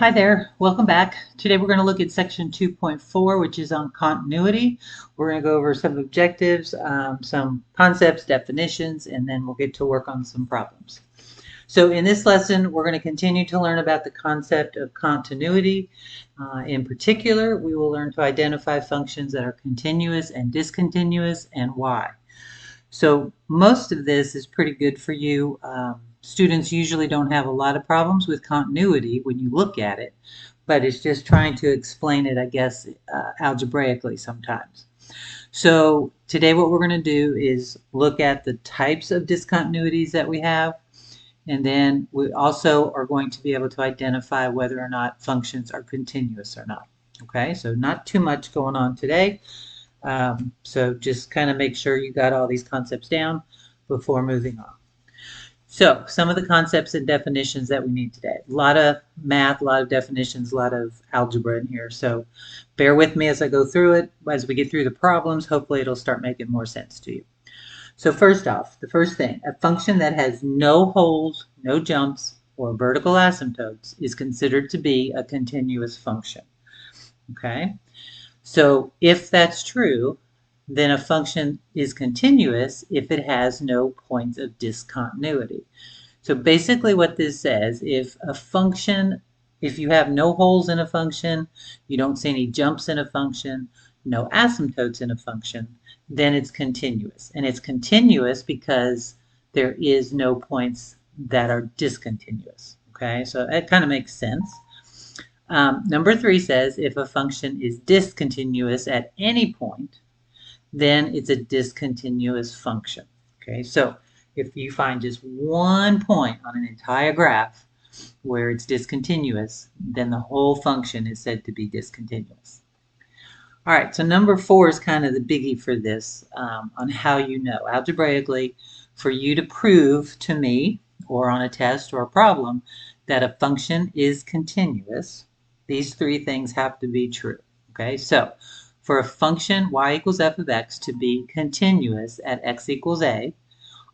Hi there, welcome back. Today we're going to look at section 2.4, which is on continuity. We're going to go over some objectives, some concepts, definitions, and then we'll get to work on some problems. So in this lesson, we're going to continue to learn about the concept of continuity. In particular, we will learn to identify functions that are continuous and discontinuous and why. So most of this is pretty good for you. Students usually don't have a lot of problems with continuity when you look at it, but it's just trying to explain it, I guess, algebraically sometimes. So today what we're going to do is look at the types of discontinuities that we have, and then we also are going to be able to identify whether or not functions are continuous or not. Okay, so not too much going on today. So just kind of make sure you got all these concepts down before moving on. So some of the concepts and definitions that we need today. A lot of math, a lot of definitions, a lot of algebra in here. So bear with me as I go through it. As we get through the problems, hopefully it'll start making more sense to you. So first off, the first thing, a function that has no holes, no jumps, or vertical asymptotes is considered to be a continuous function. Okay? So if that's true, then a function is continuous if it has no points of discontinuity. So basically what this says, if you have no holes in a function, you don't see any jumps in a function, no asymptotes in a function, then it's continuous. And it's continuous because there is no points that are discontinuous. Okay, so that kind of makes sense. Number 3 says if a function is discontinuous at any point, then it's a discontinuous function. Okay, so if you find just one point on an entire graph where it's discontinuous, then the whole function is said to be discontinuous. All right, so number 4 is kind of the biggie for this, on how you know algebraically for you to prove to me or on a test or a problem that a function is continuous. These 3 things have to be true. Okay, so for a function y equals f of x to be continuous at x equals a,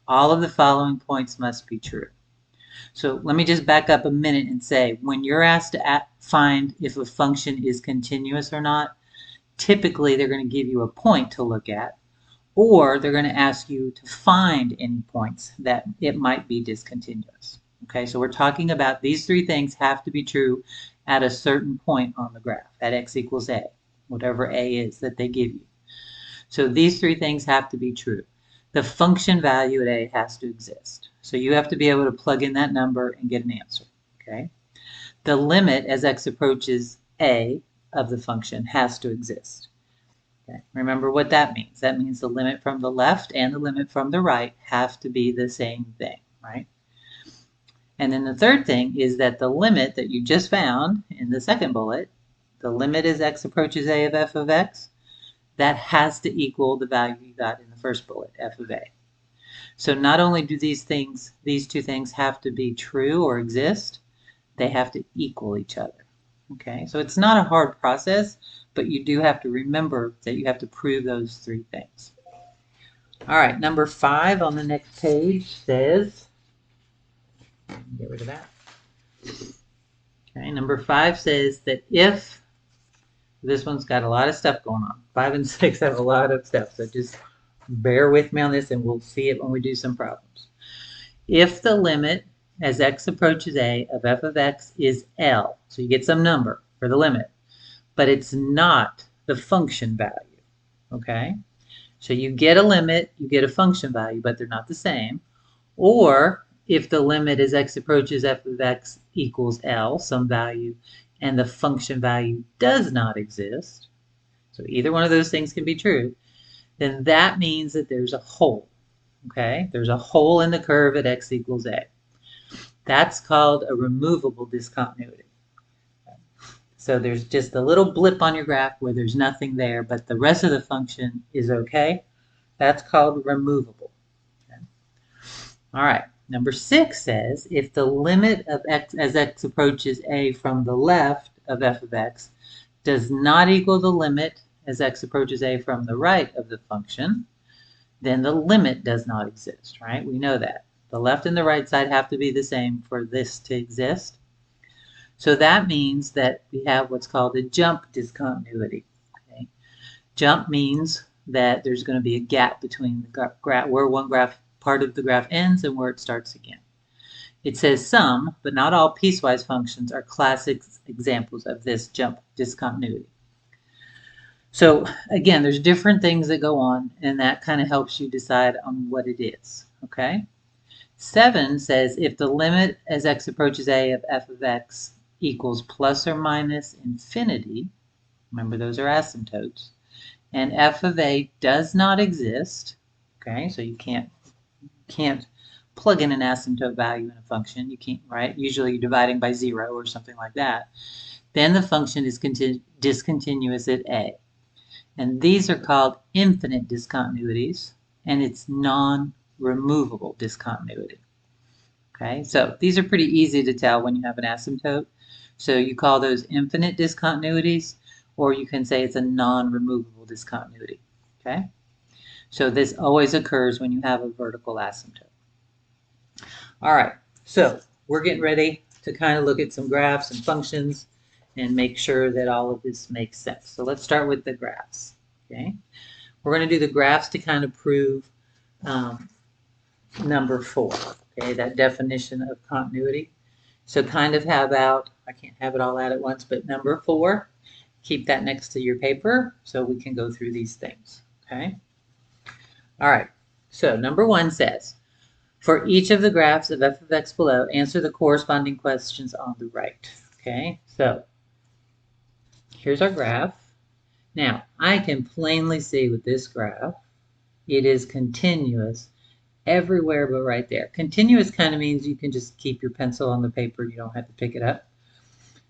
all of the following points must be true. So let me just back up a minute and say, when you're asked to find if a function is continuous or not, typically they're going to give you a point to look at, or they're going to ask you to find any points that it might be discontinuous. Okay, so we're talking about these 3 things have to be true at a certain point on the graph, at x equals a, whatever a is that they give you. So these 3 things have to be true. The function value at a has to exist. So you have to be able to plug in that number and get an answer. Okay. The limit as x approaches a of the function has to exist. Okay. Remember what that means. That means the limit from the left and the limit from the right have to be the same thing, right? And then the third thing is that the limit that you just found in the second bullet, the limit as x approaches a of f of x, that has to equal the value you got in the first bullet, f of a. So not only do these 2 things have to be true or exist, they have to equal each other. Okay, so it's not a hard process, but you do have to remember that you have to prove those 3 things. All right, number 5 on the next page says, get rid of that. Okay, number 5 says that if, this one's got a lot of stuff going on. 5 and 6 have a lot of stuff, so just bear with me on this and we'll see it when we do some problems. If the limit as x approaches a of f of x is L, so you get some number for the limit, but it's not the function value, okay? So you get a limit, you get a function value, but they're not the same. Or if the limit as x approaches f of x equals L, some value, and the function value does not exist, so either one of those things can be true, then that means that there's a hole, okay? There's a hole in the curve at x equals a. That's called a removable discontinuity. So there's just a little blip on your graph where there's nothing there, but the rest of the function is okay. That's called removable. Okay. All right, number 6 says if the limit of x as x approaches a from the left of f of x does not equal the limit as x approaches a from the right of the function, then the limit does not exist, right? We know that. The left and the right side have to be the same for this to exist. So that means that we have what's called a jump discontinuity. Okay? Jump means that there's going to be a gap between the graph, where one graph part of the graph ends and where it starts again. It says some, but not all piecewise functions are classic examples of this jump discontinuity. So again, there's different things that go on, and that kind of helps you decide on what it is. Okay? 7 says if the limit as x approaches a of f of x equals plus or minus infinity, remember those are asymptotes, and f of a does not exist, okay, so you can't plug in an asymptote value in a function, you can't, right? Usually you're dividing by 0 or something like that. Then the function is discontinuous at a. And these are called infinite discontinuities, and it's non-removable discontinuity. Okay, so these are pretty easy to tell when you have an asymptote. So you call those infinite discontinuities, or you can say it's a non-removable discontinuity. Okay, so this always occurs when you have a vertical asymptote. All right, so we're getting ready to kind of look at some graphs and functions and make sure that all of this makes sense. So let's start with the graphs. Okay, we're going to do the graphs to kind of prove number 4. Okay, that definition of continuity. So kind of have out, I can't have it all out at once, but number 4, keep that next to your paper so we can go through these things. Okay. All right. So number 1 says, for each of the graphs of f of x below, answer the corresponding questions on the right. Okay. So here's our graph. Now I can plainly see with this graph, it is continuous everywhere but right there. Continuous kind of means you can just keep your pencil on the paper. You don't have to pick it up.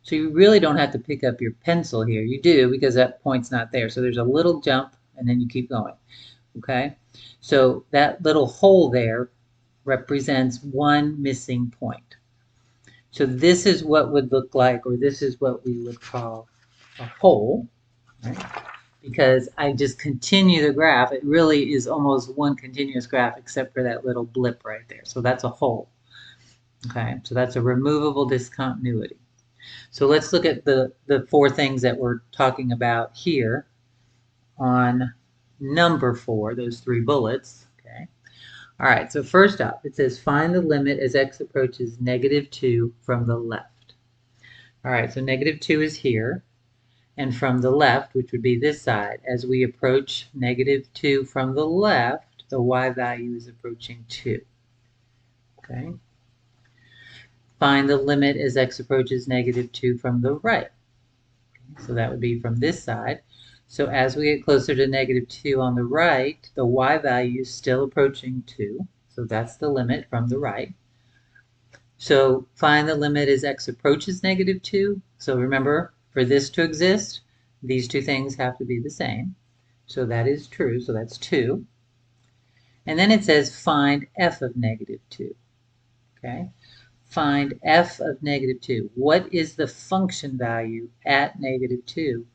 So you really don't have to pick up your pencil here. You do because that point's not there. So there's a little jump and then you keep going. Okay? So that little hole there represents one missing point. So this is what would look like, or this is what we would call a hole. Right? Because I just continue the graph, it really is almost one continuous graph except for that little blip right there. So that's a hole. Okay, so that's a removable discontinuity. So let's look at the 4 things that we're talking about here on number 4, those 3 bullets. Okay. All right, so first up, it says find the limit as x approaches -2 from the left. All right, so -2 is here. And from the left, which would be this side, as we approach -2 from the left, the y value is approaching 2. Okay. Find the limit as x approaches -2 from the right. Okay. So that would be from this side. So as we get closer to -2 on the right, the y value is still approaching 2. So that's the limit from the right. So find the limit as x approaches -2. So remember, for this to exist, these 2 things have to be the same. So that is true. So that's 2. And then it says find f of -2. Okay. Find f of -2. What is the function value at -2?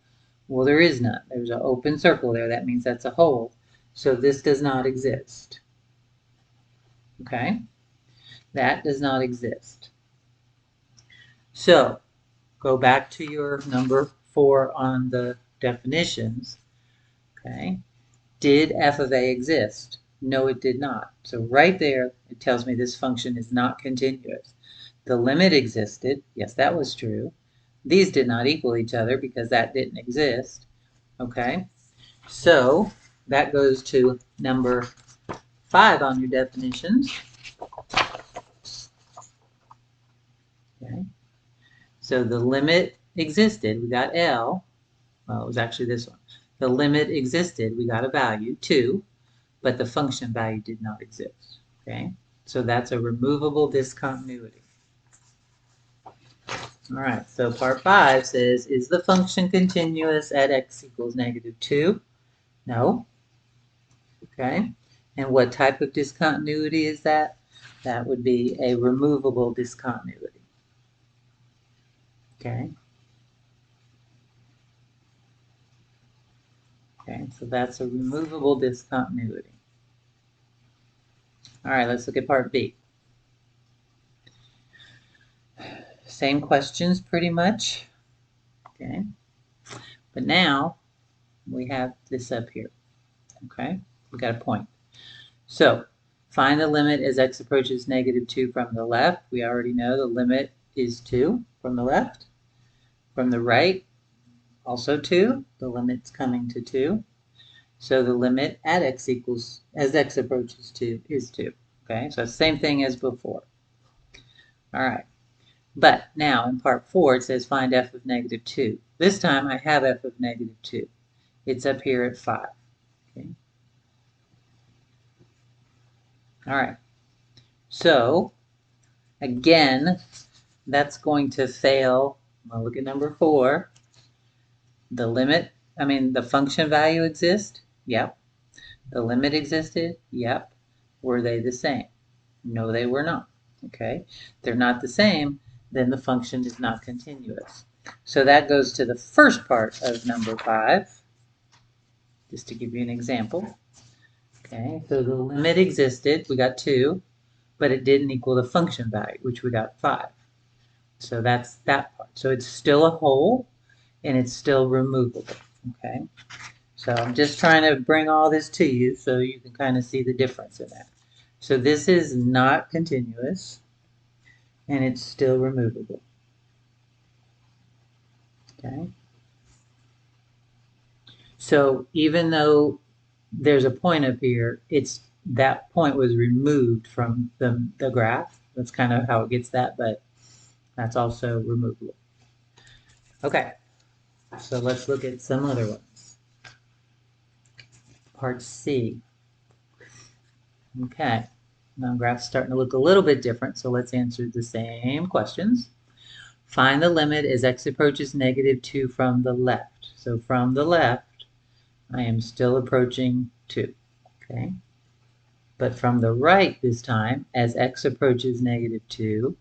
Well, there is none. There's an open circle there. That means that's a hole. So this does not exist. Okay. That does not exist. So go back to your number 4 on the definitions. Okay. Did f of a exist? No, it did not. So right there, it tells me this function is not continuous. The limit existed. Yes, that was true. These did not equal each other because that didn't exist. Okay. So that goes to number 5 on your definitions. Okay. So the limit existed. We got L. Well, it was actually this one. The limit existed. We got a value, 2, but the function value did not exist. Okay. So that's a removable discontinuity. All right. So part 5 says, is the function continuous at x equals -2? No. Okay. And what type of discontinuity is that? That would be a removable discontinuity. Okay. Okay, so that's a removable discontinuity. All right, let's look at part B. Same questions pretty much. Okay. But now we have this up here. Okay. We got a point. So find the limit as x approaches -2 from the left. We already know the limit is 2 from the left. From the right, also 2. The limit's coming to 2. So the limit at x equals, as x approaches 2, is 2. Okay, so same thing as before. All right. But now in part 4, it says find f of -2. This time I have f of -2. It's up here at 5. Okay. All right. So again, that's going to fail. Well, look at number 4. The limit, the function value exists? Yep. The limit existed? Yep. Were they the same? No, they were not. Okay. They're not the same, then the function is not continuous. So that goes to the first part of number 5, just to give you an example. Okay, so the limit existed, we got 2, but it didn't equal the function value, which we got 5. So that's that part. So it's still a whole, and it's still removable. Okay, so I'm just trying to bring all this to you so you can kind of see the difference in that. So this is not continuous, and it's still removable. Okay. So even though there's a point up here, that point was removed from the graph. That's kind of how it gets that, but that's also removable. Okay, so let's look at some other ones. Part C. Okay, now graph's starting to look a little bit different, so let's answer the same questions. Find the limit as x approaches -2 from the left. So from the left, I am still approaching 2. Okay. But from the right this time, as x approaches -2,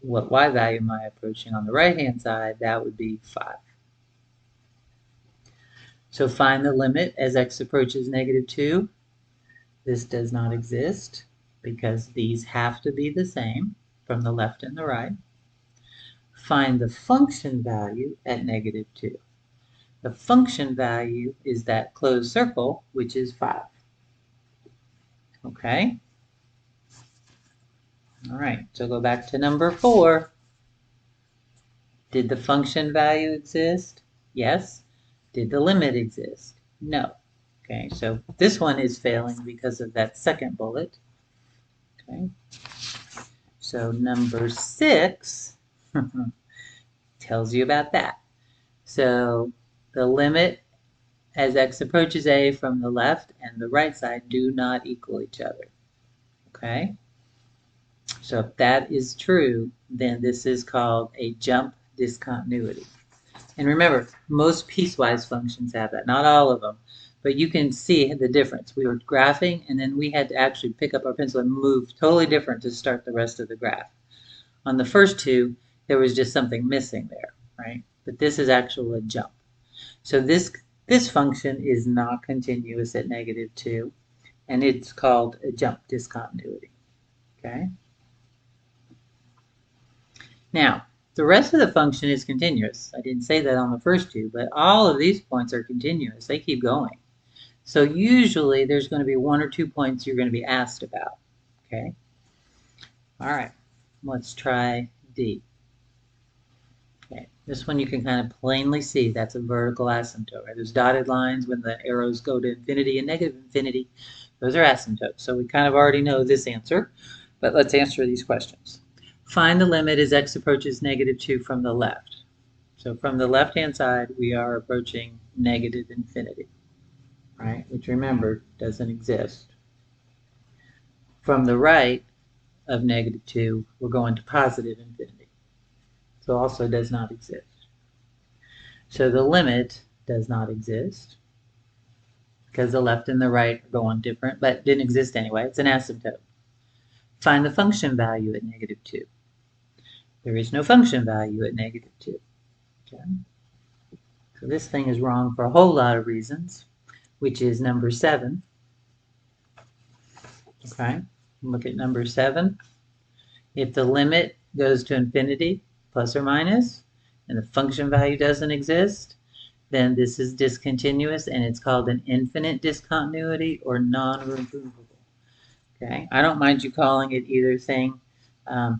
what y value am I approaching on the right-hand side? That would be 5. So find the limit as x approaches -2. This does not exist because these have to be the same from the left and the right. Find the function value at -2. The function value is that closed circle, which is 5. Okay? All right, so go back to number 4. Did the function value exist? Yes. Did the limit exist? No. Okay, so this one is failing because of that second bullet. Okay, so number 6 tells you about that. So the limit as x approaches a from the left and the right side do not equal each other. Okay, so if that is true, then this is called a jump discontinuity. And remember, most piecewise functions have that, not all of them, but you can see the difference. We were graphing, and then we had to actually pick up our pencil and move totally different to start the rest of the graph. On the first two, there was just something missing there, right? But this is actually a jump. So this function is not continuous at -2, and it's called a jump discontinuity, okay? Now, the rest of the function is continuous. I didn't say that on the first two, but all of these points are continuous. They keep going. So usually there's going to be 1 or 2 points you're going to be asked about. Okay? All right. Let's try D. Okay. This one you can kind of plainly see that's a vertical asymptote. Right? There's dotted lines when the arrows go to infinity and negative infinity. Those are asymptotes. So we kind of already know this answer, but let's answer these questions. Find the limit as x approaches -2 from the left. So from the left-hand side, we are approaching negative infinity, right? Which, remember, doesn't exist. From the right of -2, we're going to positive infinity. So also does not exist. So the limit does not exist because the left and the right are going different, but didn't exist anyway. It's an asymptote. Find the function value at -2. There is no function value at -2. Okay. So this thing is wrong for a whole lot of reasons, which is number 7. Okay, look at number 7. If the limit goes to infinity, plus or minus, and the function value doesn't exist, then this is discontinuous, and it's called an infinite discontinuity or non-removable. Okay, I don't mind you calling it either thing.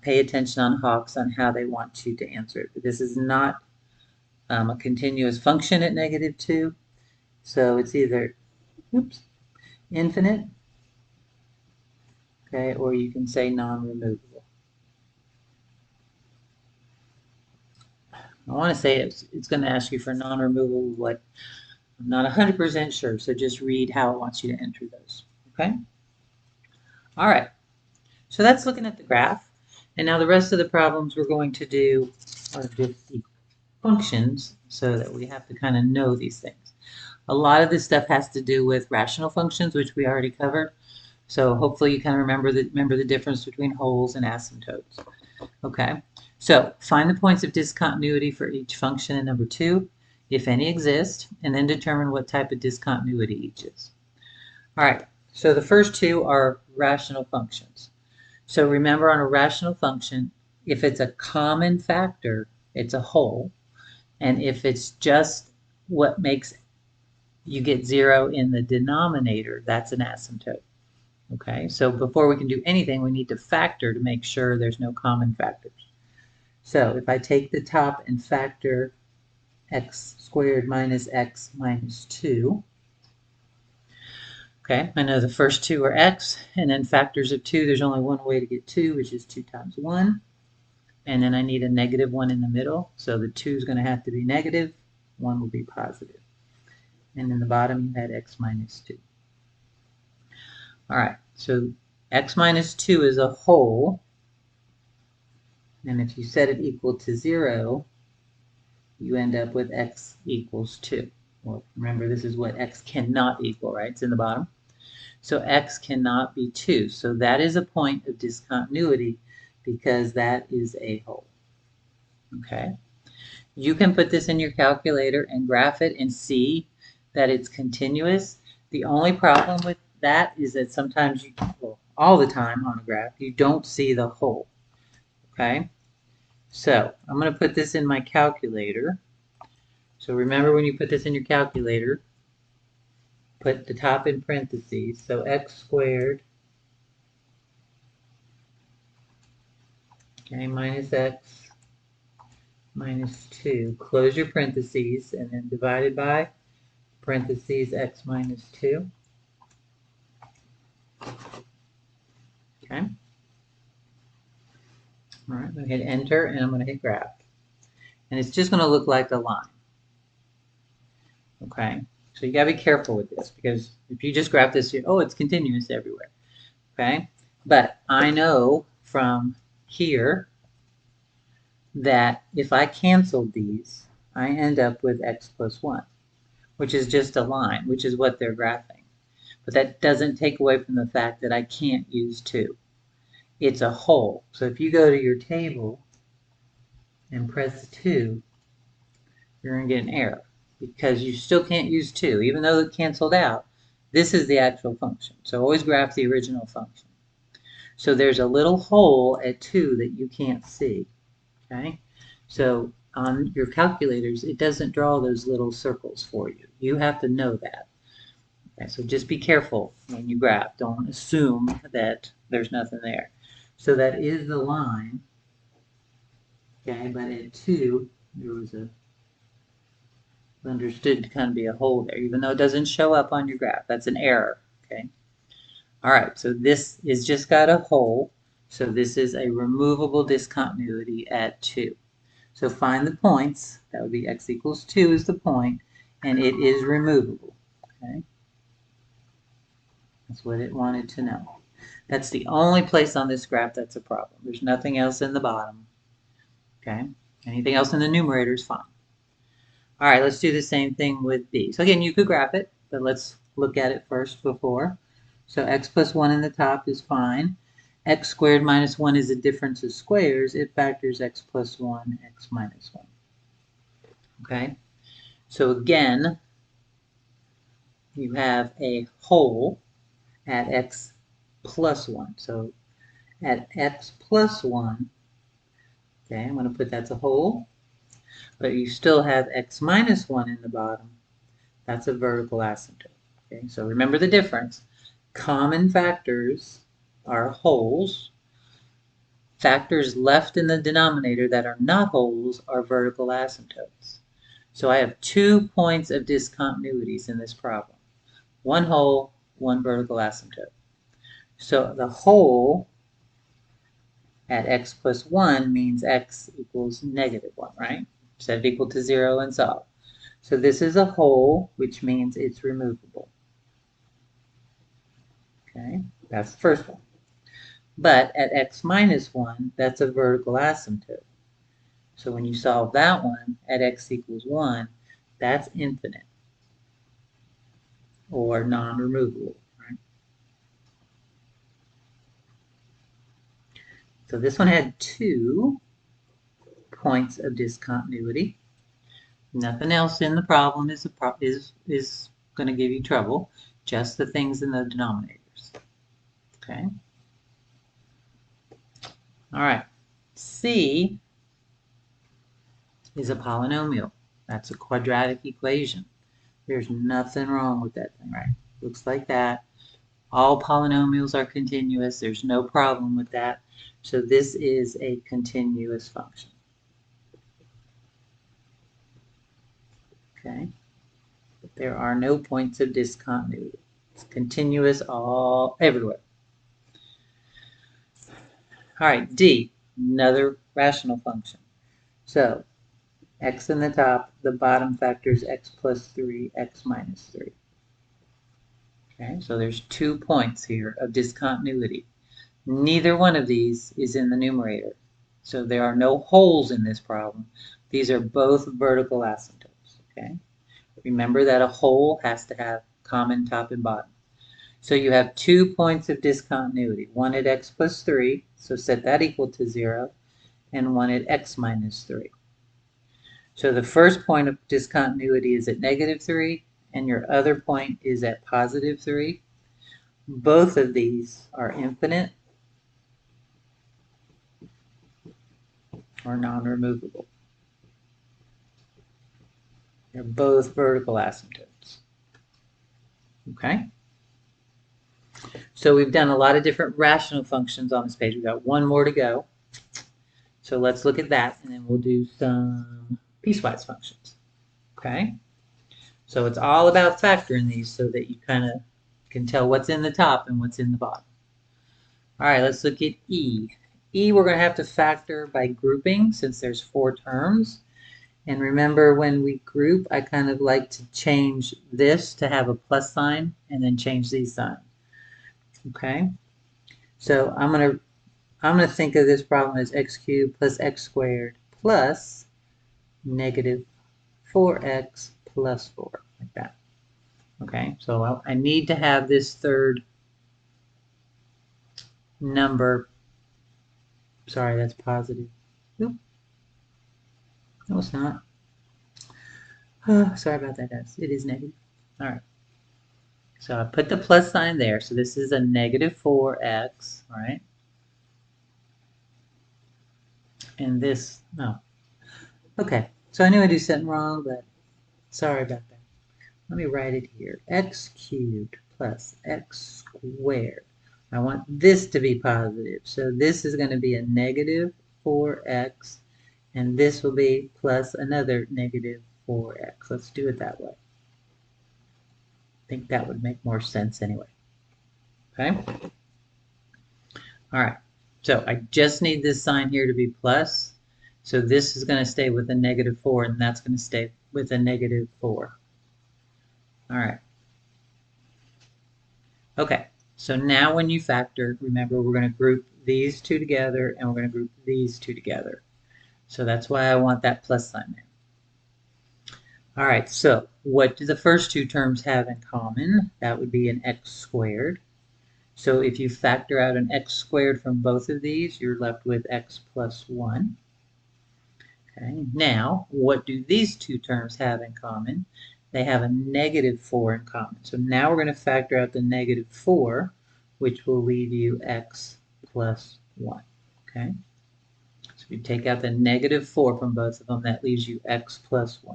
Pay attention on Hawks on how they want you to answer it. But this is not a continuous function at -2, so it's either infinite, okay, or you can say non-removable. I want to say it's going to ask you for non-removable, what I'm not 100% sure, so just read how it wants you to enter those. Okay? All right. So that's looking at the graph. And now the rest of the problems we're going to do are just the functions, so that we have to kind of know these things. A lot of this stuff has to do with rational functions, which we already covered. So hopefully you kind of remember the difference between wholes and asymptotes. Okay, so find the points of discontinuity for each function in number 2, if any exist, and then determine what type of discontinuity each is. All right, so the first two are rational functions. So remember, on a rational function, if it's a common factor, it's a whole. And if it's just what makes you get 0 in the denominator, that's an asymptote. Okay, so before we can do anything, we need to factor to make sure there's no common factors. So if I take the top and factor x squared minus x minus 2, okay, I know the first two are x, and then factors of 2, there's only one way to get 2, which is 2 times 1. And then I need a -1 in the middle, so the 2 is going to have to be negative, 1 will be positive. And in the bottom, you had x minus 2. All right, so x minus 2 is a whole, and if you set it equal to 0, you end up with x equals 2. Well, remember, this is what x cannot equal, right? It's in the bottom. So x cannot be 2. So that is a point of discontinuity because that is a whole. Okay? You can put this in your calculator and graph it and see that it's continuous. The only problem with that is that sometimes well, all the time on a graph, you don't see the whole. Okay? So I'm going to put this in my calculator. So remember, when you put this in your calculator, put the top in parentheses. So x squared, okay, minus x minus 2. Close your parentheses and then divided by parentheses x minus 2. Okay. All right, I'm going to hit enter and I'm going to hit graph. And it's just going to look like a line. Okay, so you got to be careful with this, because if you just graph this, oh, it's continuous everywhere. Okay, but I know from here that if I canceled these, I end up with x plus 1, which is just a line, which is what they're graphing. But that doesn't take away from the fact that I can't use 2. It's a whole. So if you go to your table and press 2, you're going to get an error, because you still can't use 2. Even though it canceled out, this is the actual function. So always graph the original function. So there's a little hole at 2 that you can't see. Okay? So on your calculators, it doesn't draw those little circles for you. You have to know that. Okay, so just be careful when you graph. Don't assume that there's nothing there. So that is the line. Okay, but at 2, there was a understood to kind of be a hole there, even though it doesn't show up on your graph. That's an error. Okay. All right, so this is just got a hole. So this is a removable discontinuity at 2. So find the points. That would be x equals 2 is the point, and it is removable. Okay. That's what it wanted to know. That's the only place on this graph that's a problem. There's nothing else in the bottom. Okay. Anything else in the numerator is fine. All right, let's do the same thing with b. So again, you could graph it, but let's look at it first before. So x plus 1 in the top is fine. X squared minus 1 is a difference of squares. It factors x plus 1, x minus 1. Okay, so again, you have a whole at x plus 1. So at x plus 1, Okay, I'm going to put that's a whole, but you still have x minus 1 in the bottom. That's a vertical asymptote. Okay, so remember the difference. Common factors are wholes. Factors left in the denominator that are not wholes are vertical asymptotes. So I have 2 points of discontinuities in this problem. One whole, one vertical asymptote. So the whole at x plus 1 means x equals negative 1, right? Set it equal to 0 and solve. So this is a whole, which means it's removable. Okay, that's the first one. But at x minus 1, that's a vertical asymptote. So when you solve that one at x equals 1, that's infinite or non-removable, right? So this one had 2 points of discontinuity. Nothing else in the problem is going to give you trouble, just the things in the denominators. Okay. All right. C is a polynomial. That's a quadratic equation. There's nothing wrong with that thing, right? Looks like that. All polynomials are continuous. There's no problem with that. So this is a continuous function. Okay. There are no points of discontinuity. It's continuous everywhere. All right, D, another rational function. So x in the top, the bottom factor is x plus 3, x minus 3. Okay, so there's 2 points here of discontinuity. Neither one of these is in the numerator. So there are no wholes in this problem. These are both vertical asymptotes. Okay, remember that a whole has to have common top and bottom. So you have 2 points of discontinuity. One at x plus 3, so set that equal to 0, and one at x minus 3. So the first point of discontinuity is at negative 3, and your other point is at positive 3. Both of these are infinite or non-removable. They're both vertical asymptotes. Okay? So we've done a lot of different rational functions on this page. We've got one more to go. So let's look at that, and then we'll do some piecewise functions. Okay? So it's all about factoring these so that you kind of can tell what's in the top and what's in the bottom. All right, let's look at E. E we're going to have to factor by grouping since there's 4 terms. And remember when we group, I kind of like to change this to have a plus sign and then change these signs. Okay? So I'm going to think of this problem as x cubed plus x squared plus negative 4x plus 4, like that. Okay, so I need to have this third number. Sorry, that's positive. Oop. No, it's not. Oh, sorry about that, guys. It is negative. All right. So I put the plus sign there. So this is a negative 4x, all right? And this, no. Okay, so I knew I did something wrong, but sorry about that. Let me write it here. X cubed plus x squared. I want this to be positive. So this is going to be a negative 4x, and this will be plus another negative 4x. Let's do it that way. I think that would make more sense anyway. Okay? All right. So I just need this sign here to be plus. So this is going to stay with a negative 4, and that's going to stay with a negative 4. All right. Okay. So now when you factor, remember we're going to group these two together, and we're going to group these two together. So that's why I want that plus sign there. All right. So what do the first 2 terms have in common? That would be an x squared. So if you factor out an x squared from both of these, you're left with x plus 1. Okay, now what do these 2 terms have in common? They have a negative 4 in common. So now we're going to factor out the negative 4, which will leave you x plus 1. Okay, So you take out the negative 4 from both of them. That leaves you x plus 1.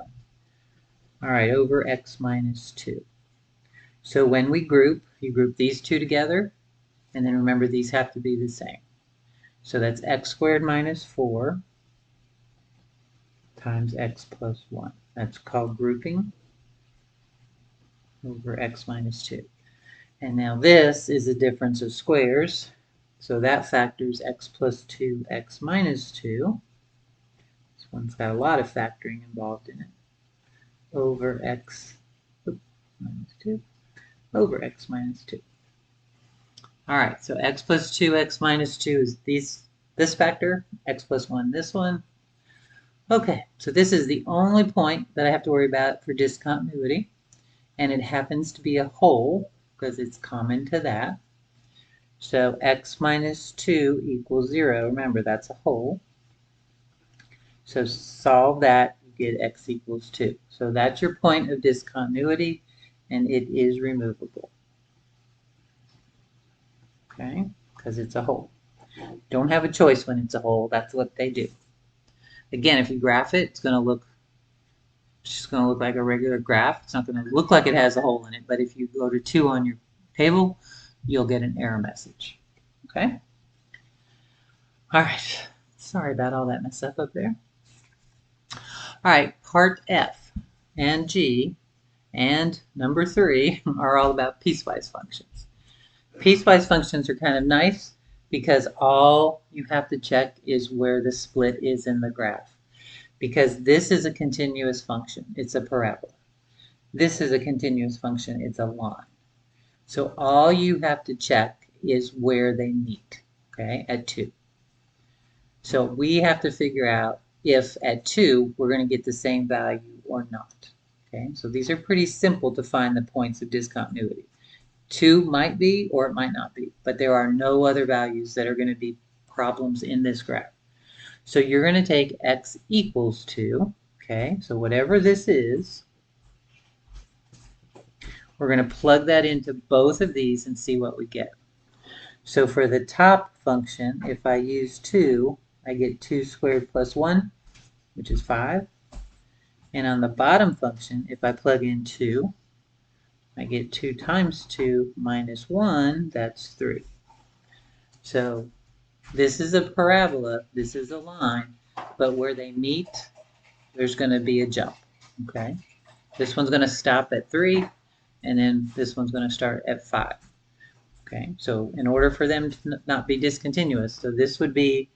All right, over x minus 2. So when we group, you group these two together, and then remember these have to be the same. So that's x squared minus 4 times x plus 1. That's called grouping over x minus 2. And now this is a difference of squares. So that factors x plus 2, x minus 2. This one's got a lot of factoring involved in it. Over x minus 2 over x minus 2. All right, so x plus 2, x minus 2 is this factor, x plus 1, this one. Okay, so this is the only point that I have to worry about for discontinuity, and it happens to be a whole because it's common to that. So x minus 2 equals 0. Remember, that's a whole. So solve that, you get x equals 2. So that's your point of discontinuity, and it is removable. Okay, because it's a whole. Don't have a choice when it's a whole. That's what they do. Again, if you graph it, it's just going to look like a regular graph. It's not going to look like it has a hole in it, but if you go to 2 on your table, you'll get an error message. Okay? All right. Sorry about all that mess up there. All right, part F and G and number 3 are all about piecewise functions. Piecewise functions are kind of nice because all you have to check is where the split is in the graph. Because this is a continuous function, it's a parabola. This is a continuous function, it's a line. So all you have to check is where they meet, okay, at 2. So we have to figure out if at 2 we're going to get the same value or not. Okay, so these are pretty simple to find the points of discontinuity. 2 might be or it might not be, but there are no other values that are going to be problems in this graph. So you're going to take x equals 2, okay, so whatever this is, we're going to plug that into both of these and see what we get. So for the top function, if I use 2, I get 2 squared plus 1, which is 5. And on the bottom function, if I plug in 2, I get 2 times 2 minus 1, that's 3. So this is a parabola, this is a line, but where they meet, there's going to be a jump, okay? This one's going to stop at 3, and then this one's going to start at 5, okay? So in order for them to not be discontinuous, so this would be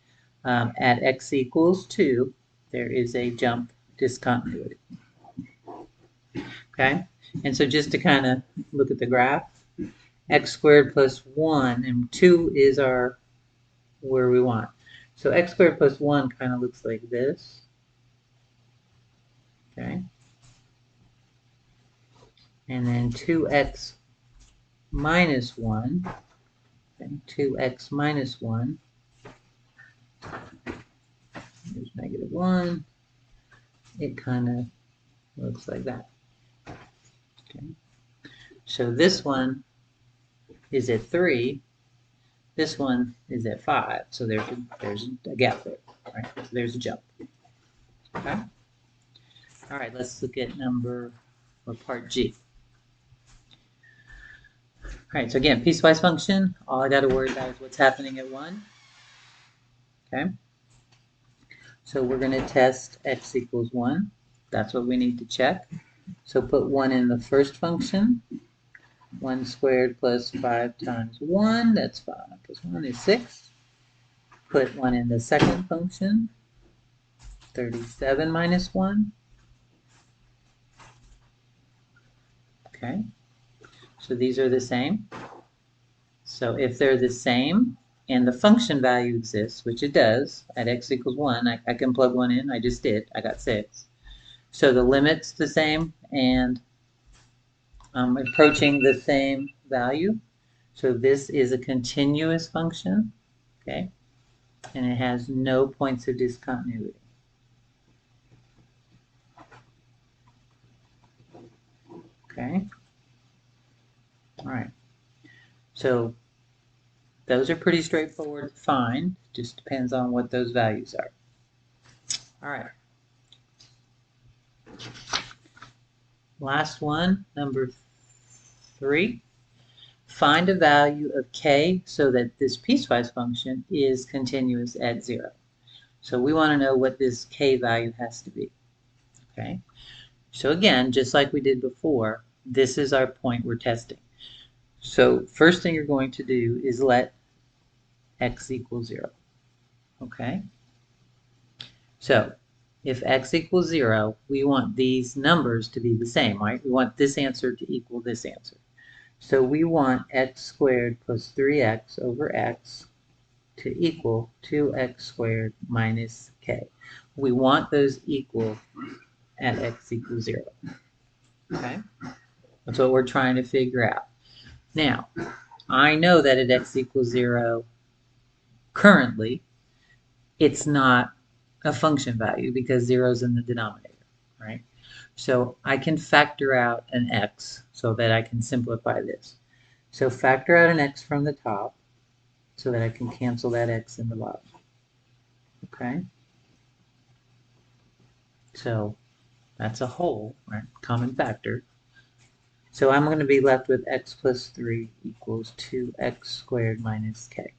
at x equals 2, there is a jump discontinuity, okay? And so just to kind of look at the graph, x squared plus 1, and 2 is our where we want. So x squared plus 1 kind of looks like this, okay? And then 2x minus 1, okay? 2x minus 1, there's negative 1, it kind of looks like that, okay? So this one is at 3, this one is at 5, so there's a gap there, right? So there's a jump, okay? All right, let's look at part G. All right, so again, piecewise function, all I got to worry about is what's happening at 1, okay? So we're going to test x equals 1. That's what we need to check. So put 1 in the first function. 1 squared plus 5 times 1, that's 5 plus 1 is 6. Put 1 in the second function. 37 minus 1. Okay, so these are the same. So if they're the same and the function value exists, which it does, at x equals 1, I can plug 1 in. I just did. I got 6. So the limit's the same, and I'm approaching the same value. So this is a continuous function, okay? And it has no points of discontinuity. Okay? All right. So those are pretty straightforward to find. Just depends on what those values are. All right. Last one, number 3. Find a value of k so that this piecewise function is continuous at 0. So we want to know what this k value has to be. Okay. So again, just like we did before, this is our point we're testing. So first thing you're going to do is let x equal 0. Okay. So if x equals 0, we want these numbers to be the same, right? We want this answer to equal this answer. So we want x squared plus 3x over x to equal 2x squared minus k. We want those equal at x equals 0. Okay? That's what we're trying to figure out. Now, I know that at x equals 0, currently, it's not a function value because 0 is in the denominator, right? So I can factor out an x so that I can simplify this. So factor out an x from the top so that I can cancel that x in the bottom. Okay? So that's a whole, right? Common factor. So I'm going to be left with x plus 3 equals 2x squared minus k.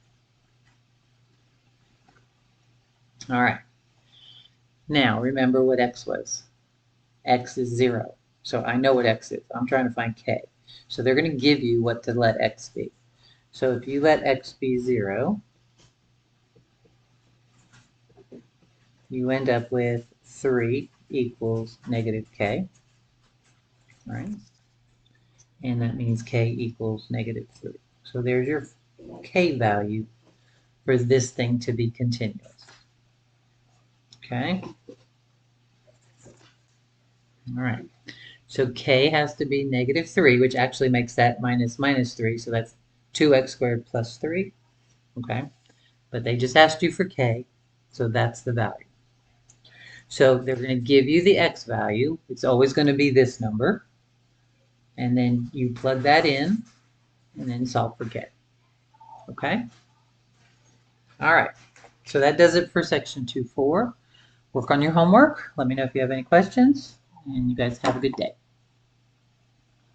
All right. Now, remember what x was. X is 0. So I know what x is. I'm trying to find k. So they're going to give you what to let x be. So if you let x be 0, you end up with 3 equals negative k. Right? And that means k equals negative 3. So there's your k value for this thing to be continuous. Okay? All right. So k has to be negative 3, which actually makes that minus 3, so that's 2x squared plus 3. Okay? But they just asked you for k, so that's the value. So they're going to give you the x value. It's always going to be this number. And then you plug that in, and then solve for k. Okay? All right. So that does it for section 2.4. Work on your homework. Let me know if you have any questions, and you guys have a good day.